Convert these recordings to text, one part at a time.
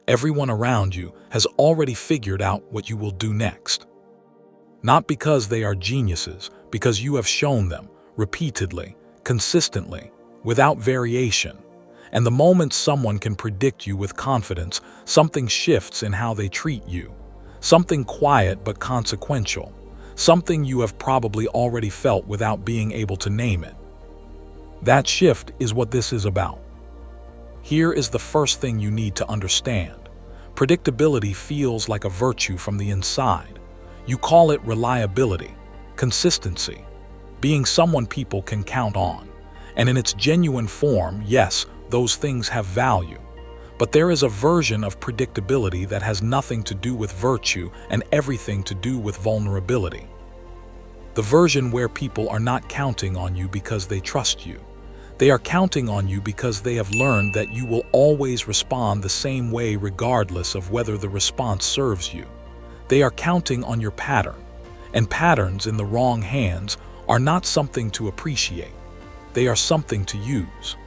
Everyone around you has already figured out what you will do next. Not because they are geniuses, because you have shown them, repeatedly, consistently, without variation. And the moment someone can predict you with confidence, something shifts in how they treat you. Something quiet but consequential. Something you have probably already felt without being able to name it. That shift is what this is about. Here is the first thing you need to understand. Predictability feels like a virtue from the inside. You call it reliability, consistency, being someone people can count on. And in its genuine form, yes, those things have value. But there is a version of predictability that has nothing to do with virtue and everything to do with vulnerability. The version where people are not counting on you because they trust you. They are counting on you because they have learned that you will always respond the same way regardless of whether the response serves you. They are counting on your pattern, and patterns in the wrong hands are not something to appreciate. They are something to use.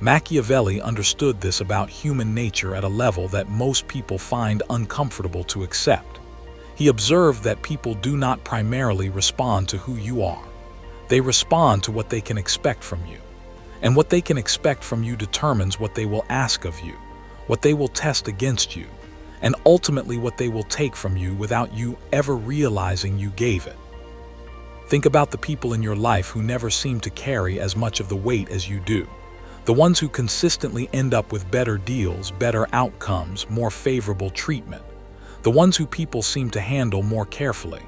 Machiavelli understood this about human nature at a level that most people find uncomfortable to accept. He observed that people do not primarily respond to who you are. They respond to what they can expect from you. And what they can expect from you determines what they will ask of you, what they will test against you, and ultimately what they will take from you without you ever realizing you gave it. Think about the people in your life who never seem to carry as much of the weight as you do. The ones who consistently end up with better deals, better outcomes, more favorable treatment. The ones who people seem to handle more carefully.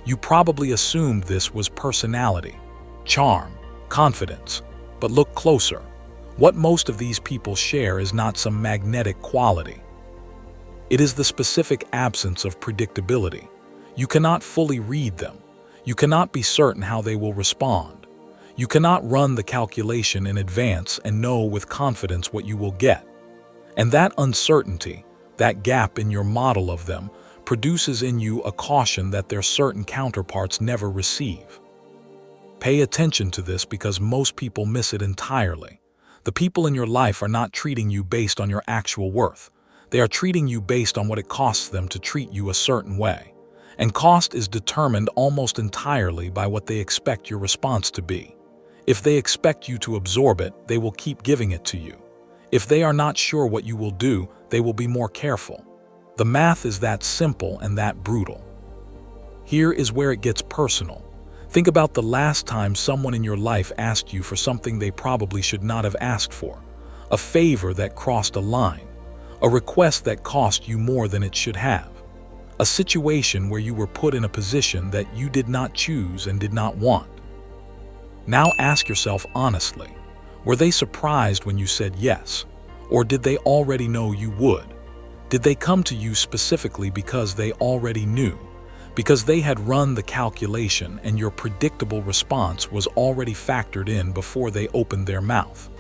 You probably assumed this was personality, charm, confidence. But look closer. What most of these people share is not some magnetic quality. It is the specific absence of predictability. You cannot fully read them. You cannot be certain how they will respond. You cannot run the calculation in advance and know with confidence what you will get. And that uncertainty, that gap in your model of them, produces in you a caution that their certain counterparts never receive. Pay attention to this because most people miss it entirely. The people in your life are not treating you based on your actual worth. They are treating you based on what it costs them to treat you a certain way. And cost is determined almost entirely by what they expect your response to be. If they expect you to absorb it, they will keep giving it to you. If they are not sure what you will do, they will be more careful. The math is that simple and that brutal. Here is where it gets personal. Think about the last time someone in your life asked you for something they probably should not have asked for, a favor that crossed a line, a request that cost you more than it should have, a situation where you were put in a position that you did not choose and did not want. Now ask yourself honestly, were they surprised when you said yes, or did they already know you would? Did they come to you specifically because they already knew? Because they had run the calculation and your predictable response was already factored in before they opened their mouth.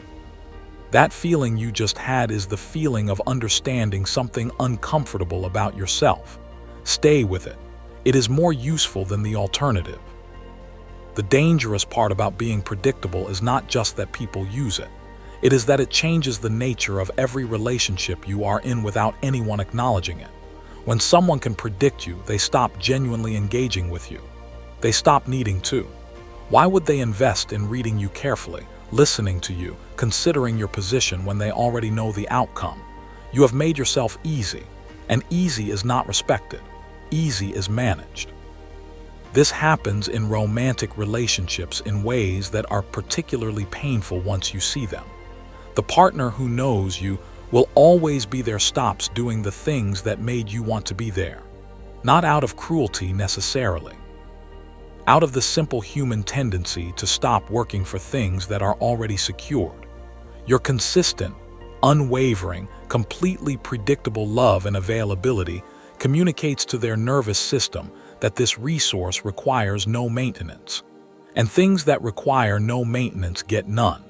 That feeling you just had is the feeling of understanding something uncomfortable about yourself. Stay with it. It is more useful than the alternative. The dangerous part about being predictable is not just that people use it. It is that it changes the nature of every relationship you are in without anyone acknowledging it. When someone can predict you, they stop genuinely engaging with you. They stop needing to. Why would they invest in reading you carefully, listening to you, considering your position when they already know the outcome? You have made yourself easy, and easy is not respected. Easy is managed. This happens in romantic relationships in ways that are particularly painful once you see them. The partner who knows you will always be there, stops doing the things that made you want to be there. Not out of cruelty necessarily. Out of the simple human tendency to stop working for things that are already secured. Your consistent, unwavering, completely predictable love and availability communicates to their nervous system that this resource requires no maintenance. And things that require no maintenance get none.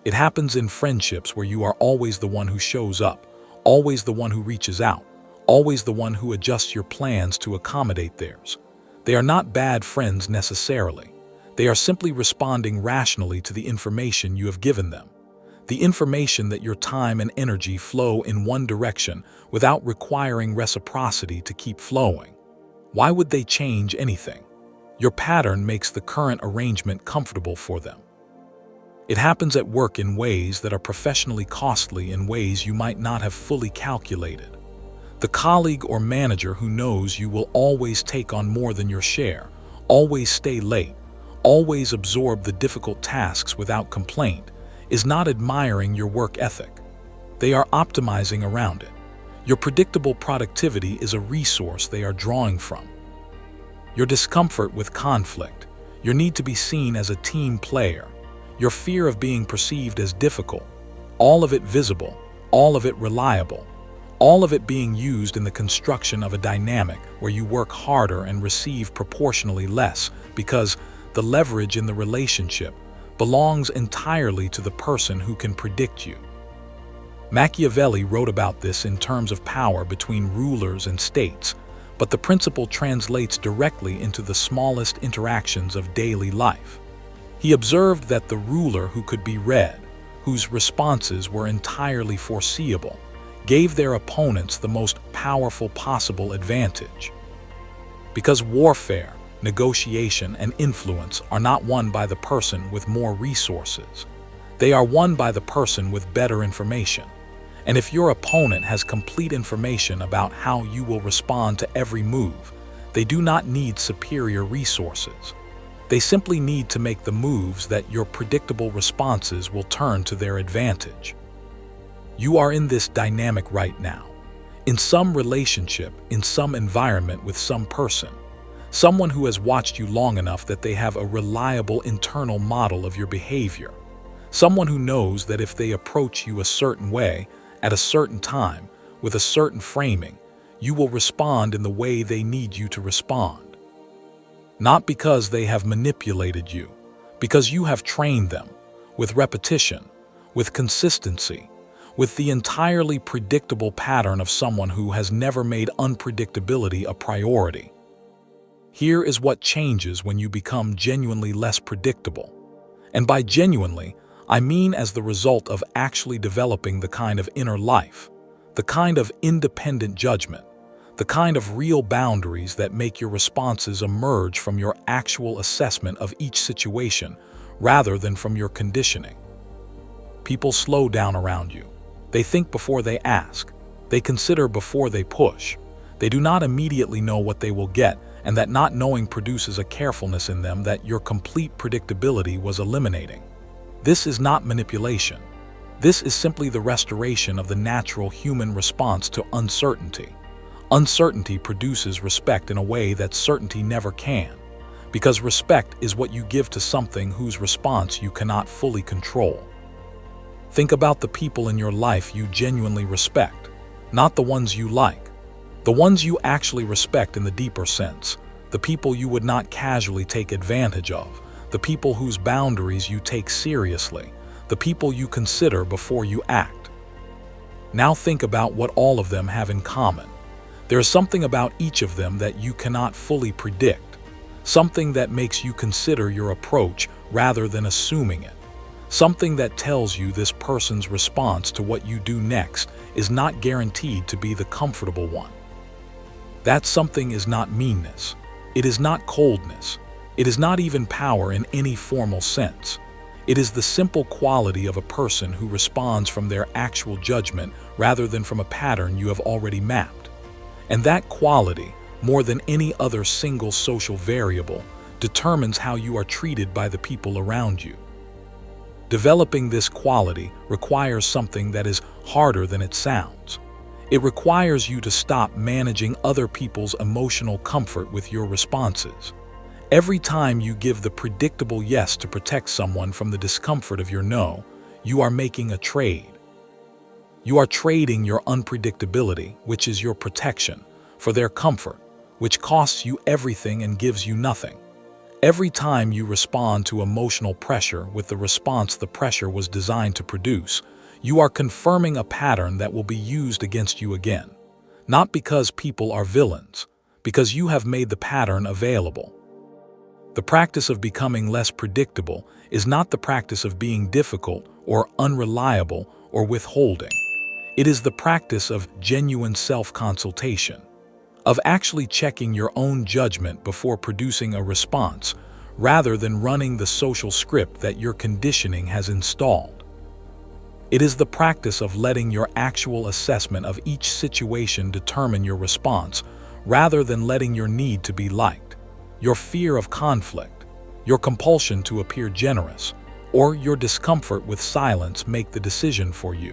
It happens in friendships where you are always the one who shows up, always the one who reaches out, always the one who adjusts your plans to accommodate theirs. They are not bad friends necessarily. They are simply responding rationally to the information you have given them. The information that your time and energy flow in one direction without requiring reciprocity to keep flowing. Why would they change anything? Your pattern makes the current arrangement comfortable for them. It happens at work in ways that are professionally costly, in ways you might not have fully calculated. The colleague or manager who knows you will always take on more than your share, always stay late, always absorb the difficult tasks without complaint, is not admiring your work ethic. They are optimizing around it. Your predictable productivity is a resource they are drawing from. Your discomfort with conflict, your need to be seen as a team player, your fear of being perceived as difficult, all of it visible, all of it reliable, all of it being used in the construction of a dynamic where you work harder and receive proportionally less because the leverage in the relationship belongs entirely to the person who can predict you. Machiavelli wrote about this in terms of power between rulers and states, but the principle translates directly into the smallest interactions of daily life. He observed that the ruler who could be read, whose responses were entirely foreseeable, gave their opponents the most powerful possible advantage. Because warfare, negotiation, and influence are not won by the person with more resources. They are won by the person with better information. And if your opponent has complete information about how you will respond to every move, they do not need superior resources. They simply need to make the moves that your predictable responses will turn to their advantage. You are in this dynamic right now, in some relationship, in some environment with some person. Someone who has watched you long enough that they have a reliable internal model of your behavior. Someone who knows that if they approach you a certain way, at a certain time, with a certain framing, you will respond in the way they need you to respond. Not because they have manipulated you, because you have trained them, with repetition, with consistency, with the entirely predictable pattern of someone who has never made unpredictability a priority. Here is what changes when you become genuinely less predictable. And by genuinely, I mean as the result of actually developing the kind of inner life, the kind of independent judgment, the kind of real boundaries that make your responses emerge from your actual assessment of each situation rather than from your conditioning. People slow down around you. They think before they ask. They consider before they push. They do not immediately know what they will get, and that not knowing produces a carefulness in them that your complete predictability was eliminating. This is not manipulation. This is simply the restoration of the natural human response to uncertainty. Uncertainty produces respect in a way that certainty never can, because respect is what you give to something whose response you cannot fully control. Think about the people in your life you genuinely respect, not the ones you like. The ones you actually respect in the deeper sense, the people you would not casually take advantage of, the people whose boundaries you take seriously, the people you consider before you act. Now think about what all of them have in common. There is something about each of them that you cannot fully predict, something that makes you consider your approach rather than assuming it, something that tells you this person's response to what you do next is not guaranteed to be the comfortable one. That something is not meanness. It is not coldness. It is not even power in any formal sense. It is the simple quality of a person who responds from their actual judgment rather than from a pattern you have already mapped. And that quality, more than any other single social variable, determines how you are treated by the people around you. Developing this quality requires something that is harder than it sounds. It requires you to stop managing other people's emotional comfort with your responses. Every time you give the predictable yes to protect someone from the discomfort of your no, you are making a trade. You are trading your unpredictability, which is your protection, for their comfort, which costs you everything and gives you nothing. Every time you respond to emotional pressure with the response the pressure was designed to produce, you are confirming a pattern that will be used against you again. Not because people are villains, because you have made the pattern available. The practice of becoming less predictable is not the practice of being difficult or unreliable or withholding. It is the practice of genuine self-consultation, of actually checking your own judgment before producing a response, rather than running the social script that your conditioning has installed. It is the practice of letting your actual assessment of each situation determine your response, rather than letting your need to be liked, your fear of conflict, your compulsion to appear generous, or your discomfort with silence make the decision for you.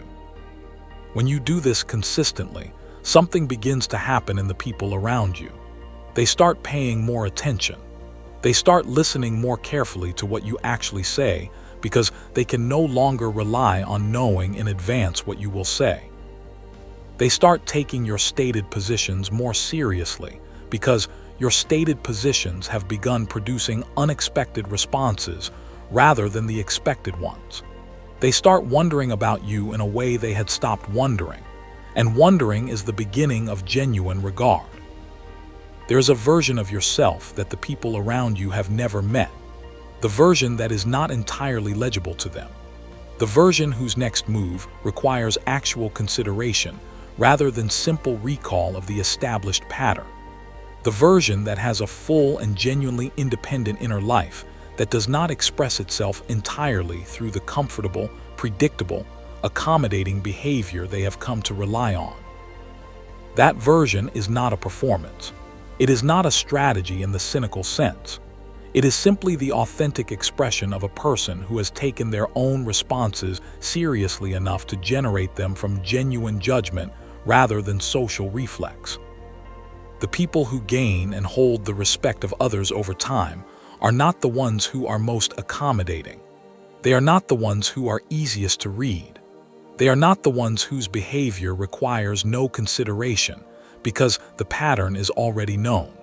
When you do this consistently, something begins to happen in the people around you. They start paying more attention. They start listening more carefully to what you actually say, because they can no longer rely on knowing in advance what you will say. They start taking your stated positions more seriously, because your stated positions have begun producing unexpected responses rather than the expected ones. They start wondering about you in a way they had stopped wondering, and wondering is the beginning of genuine regard. There is a version of yourself that the people around you have never met, the version that is not entirely legible to them, the version whose next move requires actual consideration rather than simple recall of the established pattern, the version that has a full and genuinely independent inner life that does not express itself entirely through the comfortable, predictable, accommodating behavior they have come to rely on. That version is not a performance. It is not a strategy in the cynical sense. It is simply the authentic expression of a person who has taken their own responses seriously enough to generate them from genuine judgment rather than social reflex. The people who gain and hold the respect of others over time are not the ones who are most accommodating. They are not the ones who are easiest to read. They are not the ones whose behavior requires no consideration because the pattern is already known.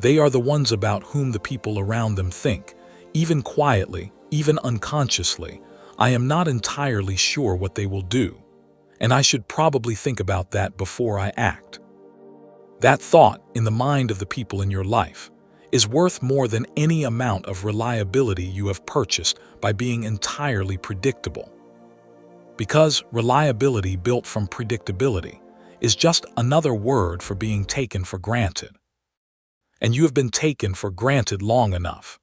They are the ones about whom the people around them think, even quietly, even unconsciously, I am not entirely sure what they will do, and I should probably think about that before I act. That thought, in the mind of the people in your life, is worth more than any amount of reliability you have purchased by being entirely predictable. Because reliability built from predictability is just another word for being taken for granted. And you have been taken for granted long enough.